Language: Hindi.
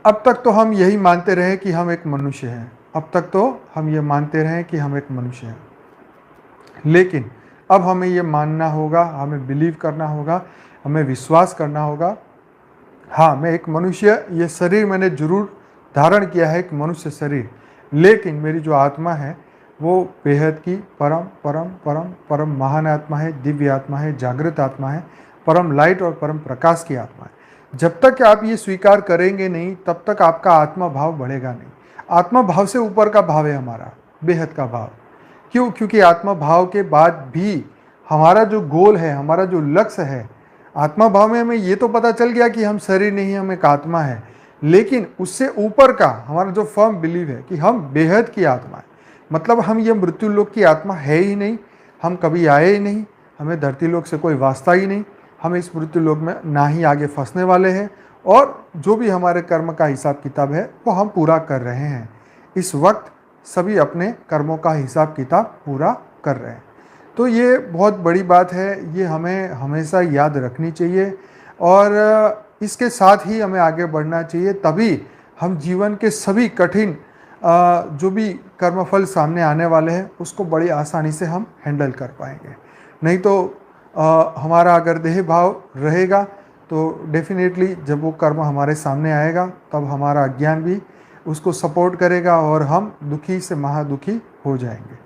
अब तक तो हम यही मानते रहे कि हम एक मनुष्य हैं, अब तक तो हम ये मानते रहे कि हम एक मनुष्य हैं, लेकिन अब हमें ये मानना होगा, हमें बिलीव करना होगा, हमें विश्वास करना होगा, हाँ मैं एक मनुष्य, ये शरीर मैंने जरूर धारण किया है, एक मनुष्य शरीर, लेकिन मेरी जो आत्मा है वो बेहद की परम परम परम परम महान आत्मा है, दिव्य आत्मा है, जागृत आत्मा है, परम लाइट और परम प्रकाश की आत्मा है। जब तक आप ये स्वीकार करेंगे नहीं तब तक आपका आत्मा भाव बढ़ेगा नहीं। आत्मा भाव से ऊपर का भाव है हमारा, बेहद का भाव। क्यों? क्योंकि आत्मा भाव के बाद भी हमारा जो गोल है, हमारा जो लक्ष्य है, आत्मा भाव में हमें ये तो पता चल गया कि हम शरीर नहीं, हम एक आत्मा है, लेकिन उससे ऊपर का हमारा जो फर्म बिलीव है कि हम बेहद की आत्मा है। मतलब हम ये मृत्यु लोक की आत्मा है ही नहीं, हम कभी आए ही नहीं, हमें धरती लोक से कोई वास्ता ही नहीं, हम इस मृत्यु लोक में ना ही आगे फंसने वाले हैं, और जो भी हमारे कर्म का हिसाब किताब है वो हम पूरा कर रहे हैं। इस वक्त सभी अपने कर्मों का हिसाब किताब पूरा कर रहे हैं। तो ये बहुत बड़ी बात है, ये हमें हमेशा याद रखनी चाहिए, और इसके साथ ही हमें आगे बढ़ना चाहिए, तभी हम जीवन के सभी कठिन जो भी कर्मफल सामने आने वाले हैं उसको बड़ी आसानी से हम हैंडल कर पाएंगे। नहीं तो हमारा अगर देह भाव रहेगा तो डेफिनेटली जब वो कर्म हमारे सामने आएगा तब हमारा अज्ञान भी उसको सपोर्ट करेगा और हम दुखी से महादुखी हो जाएंगे।